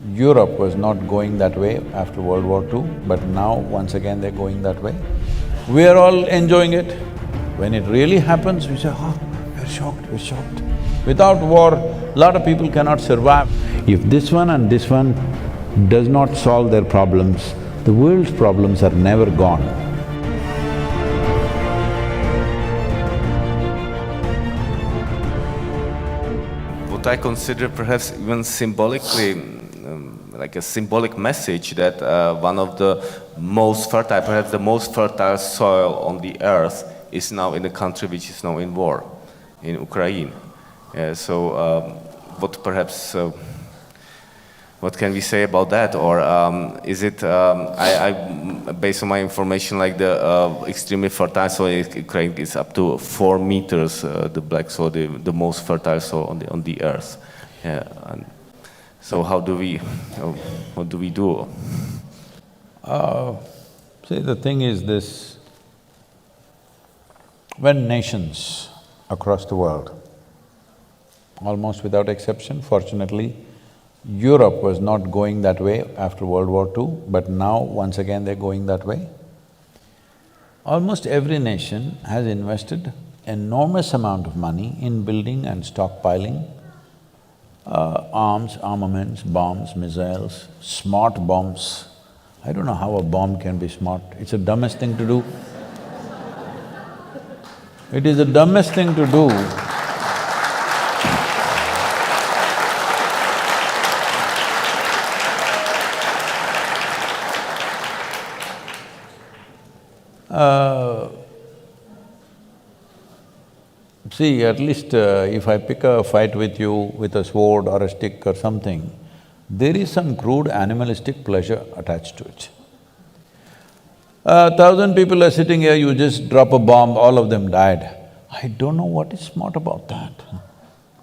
Europe was not going that way after World War II, but now once again they're going that way. We are all enjoying it. When it really happens, we say, oh, we're shocked, we're shocked. Without war, lot of people cannot survive. If this one and this one does not solve their problems, the world's problems are never gone. What I consider perhaps even symbolically, like a symbolic message that one of the most fertile, perhaps the most fertile soil on the earth is now in a country which is now in war, in Ukraine. What perhaps, what can we say about that? Or is it, based on my information, like the extremely fertile soil in Ukraine is up to 4 meters, the black soil, the most fertile soil on the earth. So how do we, what do we do? See, the thing is this, when nations across the world, almost without exception, fortunately, Europe was not going that way after World War II, but now once again they're going that way. Almost every nation has invested enormous amount of money in building and stockpiling arms, armaments, bombs, missiles, smart bombs. I don't know how a bomb can be smart, it's the dumbest thing to do. It is the dumbest thing to do. See, at least if I pick a fight with you with a sword or a stick or something, there is some crude animalistic pleasure attached to it. 1,000 people are sitting here, you just drop a bomb, all of them died. I don't know what is smart about that.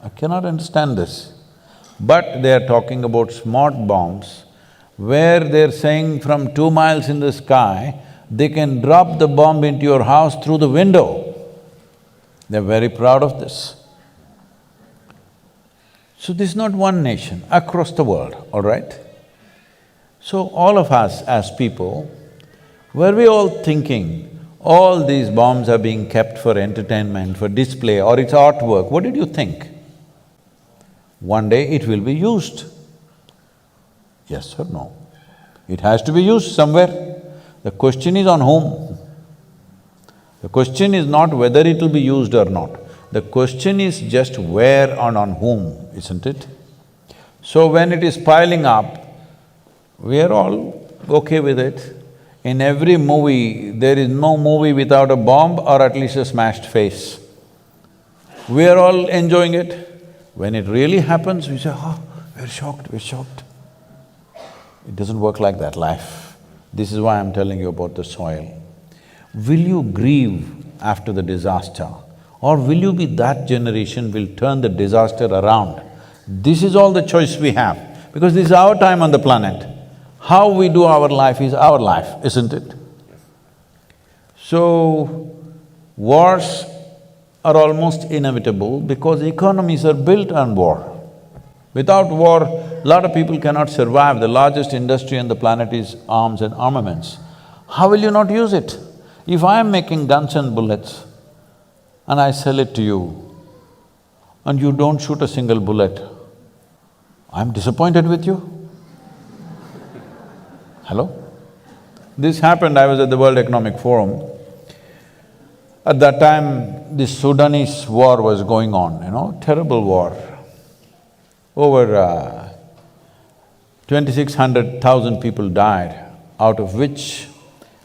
I cannot understand this. But they are talking about smart bombs, where they're saying from 2 miles in the sky, they can drop the bomb into your house through the window. They're very proud of this. So this is not one nation, across the world, all right? So all of us as people, were we all thinking, all these bombs are being kept for entertainment, for display, or it's artwork, what did you think? One day it will be used. Yes or no? It has to be used somewhere. The question is on whom? The question is not whether it will be used or not. The question is just where and on whom, isn't it? So when it is piling up, we are all okay with it. In every movie, there is no movie without a bomb or at least a smashed face. We are all enjoying it. When it really happens, we say, oh, we're shocked, we're shocked. It doesn't work like that, life. This is why I'm telling you about the soil. Will you grieve after the disaster, or will you be that generation will turn the disaster around? This is all the choice we have, because this is our time on the planet. How we do our life is our life, isn't it? So, wars are almost inevitable because economies are built on war. Without war, a lot of people cannot survive. The largest industry on the planet is arms and armaments. How will you not use it? If I am making guns and bullets and I sell it to you and you don't shoot a single bullet, I'm disappointed with you. Hello? This happened, I was at the World Economic Forum. At that time, the Sudanese war was going on, terrible war. Over 2,600,000 people died, out of which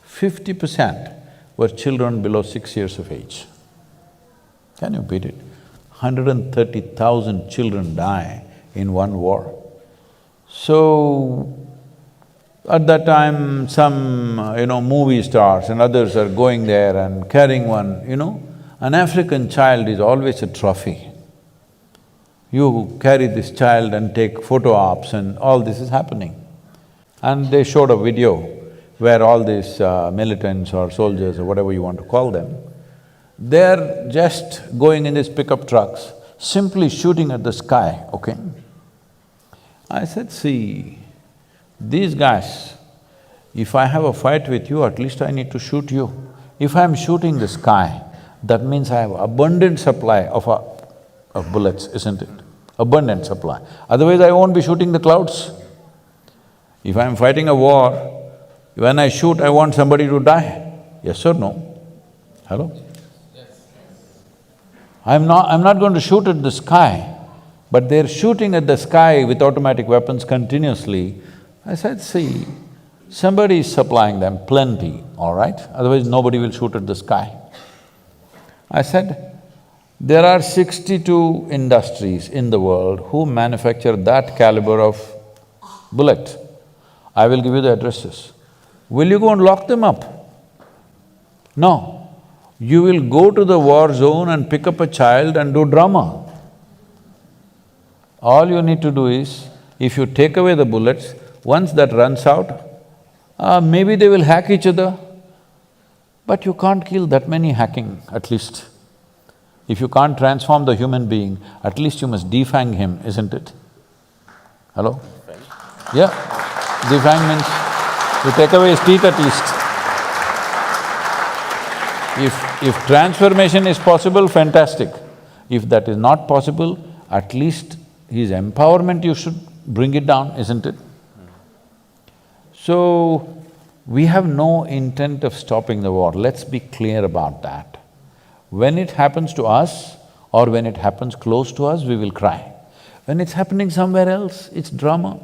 50% were children below 6 years of age. Can you beat it? 130,000 children die in one war. So, at that time, some, movie stars and others are going there and carrying one, an African child is always a trophy. You carry this child and take photo ops and all this is happening. And they showed a video where all these militants or soldiers or whatever you want to call them, they're just going in these pickup trucks, simply shooting at the sky, okay? I said, see, these guys, if I have a fight with you, at least I need to shoot you. If I'm shooting the sky, that means I have abundant supply of bullets, isn't it? Abundant supply. Otherwise I won't be shooting the clouds. If I'm fighting a war, when I shoot, I want somebody to die. Yes or no? Hello? I'm not going to shoot at the sky, but they're shooting at the sky with automatic weapons continuously. I said, see, somebody is supplying them plenty, all right? Otherwise nobody will shoot at the sky. I said, there are 62 industries in the world who manufacture that caliber of bullet. I will give you the addresses. Will you go and lock them up? No. You will go to the war zone and pick up a child and do drama. All you need to do is, if you take away the bullets, once that runs out, maybe they will hack each other, but you can't kill that many hacking, at least. If you can't transform the human being, at least you must defang him, isn't it? Hello? Yeah, defang means you take away his teeth at least. If transformation is possible, fantastic. If that is not possible, at least his empowerment you should bring it down, isn't it? So, we have no intent of stopping the war, let's be clear about that. When it happens to us or when it happens close to us, we will cry. When it's happening somewhere else, it's drama.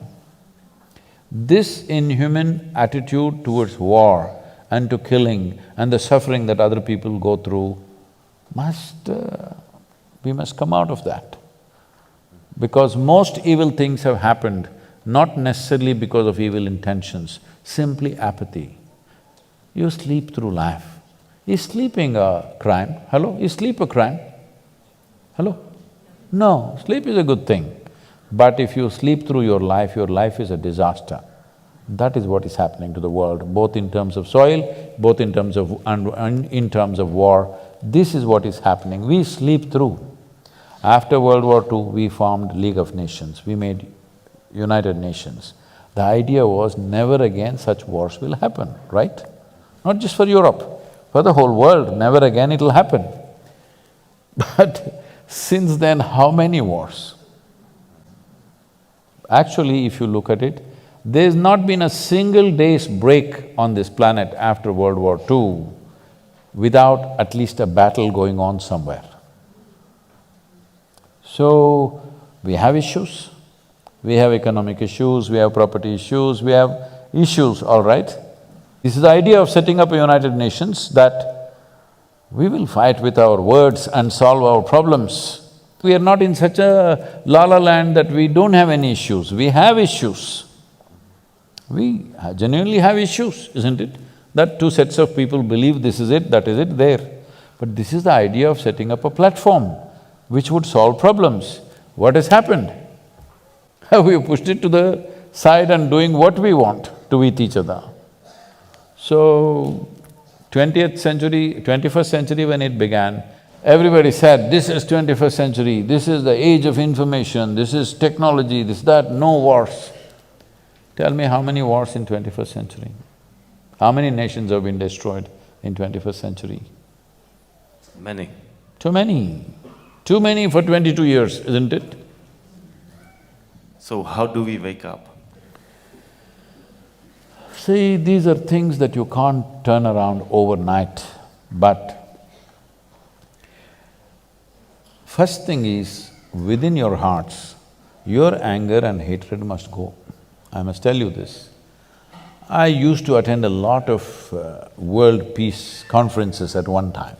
This inhuman attitude towards war and to killing and the suffering that other people go through we must come out of that. Because most evil things have happened not necessarily because of evil intentions, simply apathy. You sleep through life. Is sleeping a crime? Hello? Is sleep a crime? Hello? No, sleep is a good thing. But if you sleep through your life is a disaster. That is what is happening to the world, both in terms of soil, both in terms of… in terms of war. This is what is happening, we sleep through. After World War II, we formed League of Nations, we made United Nations. The idea was never again such wars will happen, right? Not just for Europe, for the whole world, never again it'll happen. But since then, how many wars? Actually, if you look at it, there's not been a single day's break on this planet after World War II without at least a battle going on somewhere. So, we have issues, we have economic issues, we have property issues, we have issues, all right? This is the idea of setting up a United Nations, that we will fight with our words and solve our problems. We are not in such a la-la land that we don't have any issues, we have issues. We genuinely have issues, isn't it? That two sets of people believe this is it, that is it, there. But this is the idea of setting up a platform which would solve problems. What has happened? We have pushed it to the side and doing what we want to with each other. So, 20th century, 21st century when it began, everybody said, this is 21st century, this is the age of information, this is technology, this, that, no wars. Tell me how many wars in 21st century? How many nations have been destroyed in 21st century? Many. Too many. Too many for 22 years, isn't it? So how do we wake up? See, these are things that you can't turn around overnight, but first thing is, within your hearts, your anger and hatred must go. I must tell you this. I used to attend a lot of world peace conferences at one time.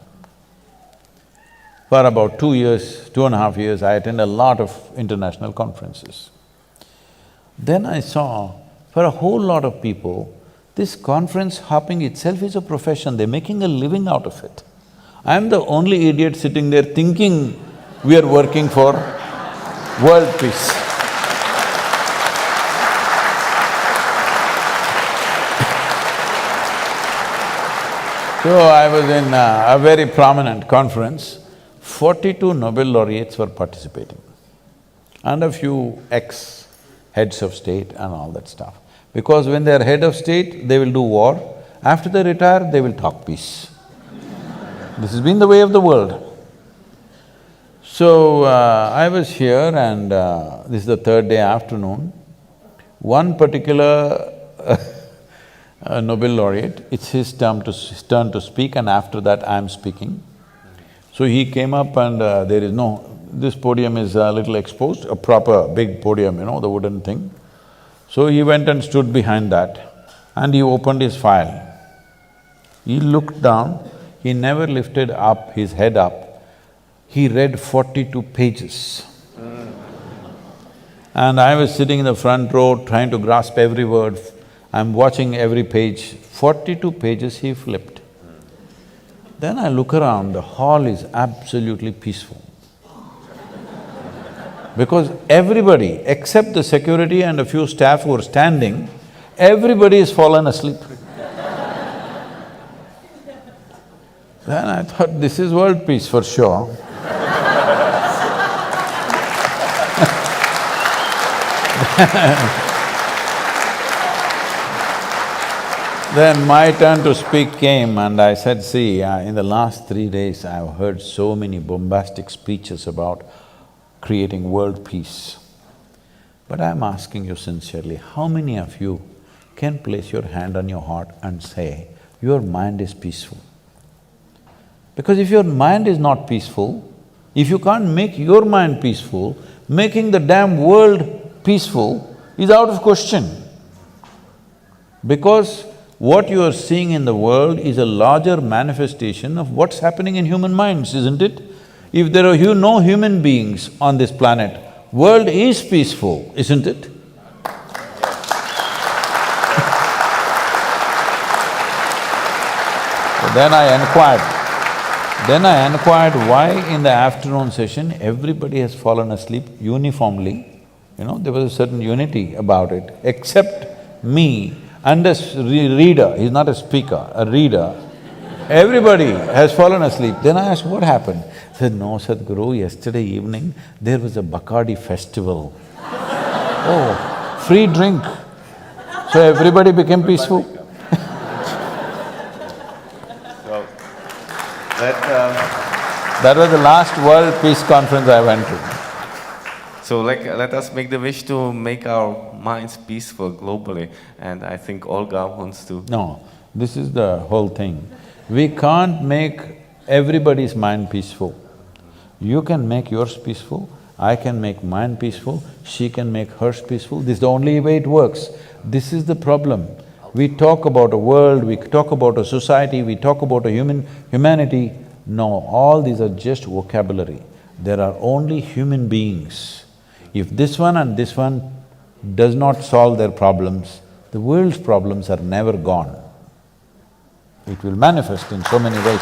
For about 2 years, 2.5 years, I attended a lot of international conferences. Then I saw, for a whole lot of people, this conference hopping itself is a profession, they're making a living out of it. I'm the only idiot sitting there thinking we are working for world peace. So I was in a very prominent conference, 42 Nobel laureates were participating and a few heads of state and all that stuff. Because when they're head of state, they will do war. After they retire, they will talk peace. This has been the way of the world. So, I was here and this is the third day afternoon. One particular Nobel laureate, it's his turn to speak, and after that I'm speaking. So he came up and this podium is a little exposed, a proper big podium, the wooden thing. So he went and stood behind that and he opened his file. He looked down, he never lifted up his head up. He read 42 pages. And I was sitting in the front row trying to grasp every word. I'm watching every page. 42 pages he flipped. Then I look around, the hall is absolutely peaceful. Because everybody, except the security and a few staff who are standing, everybody has fallen asleep. Then I thought, this is world peace for sure. Then my turn to speak came and I said, see, in the last 3 days I've heard so many bombastic speeches about creating world peace. But I'm asking you sincerely, how many of you can place your hand on your heart and say, your mind is peaceful? Because if your mind is not peaceful, if you can't make your mind peaceful, making the damn world peaceful is out of question. Because what you are seeing in the world is a larger manifestation of what's happening in human minds, isn't it? If there are no human beings on this planet, world is peaceful, isn't it? So then I inquired why in the afternoon session everybody has fallen asleep uniformly. There was a certain unity about it, except me and a reader, he's not a speaker, a reader. Everybody has fallen asleep. Then I asked, what happened? He said, no, Sadhguru, yesterday evening there was a Bacardi festival. Oh, free drink. So everybody became peaceful. That was the last World Peace Conference I went to. So let us make the wish to make our minds peaceful globally, and I think Olga wants to… No, this is the whole thing. We can't make everybody's mind peaceful. You can make yours peaceful, I can make mine peaceful, she can make hers peaceful, this is the only way it works. This is the problem. We talk about a world, we talk about a society, we talk about a humanity. No, all these are just vocabulary. There are only human beings. If this one and this one does not solve their problems, the world's problems are never gone. It will manifest in so many ways.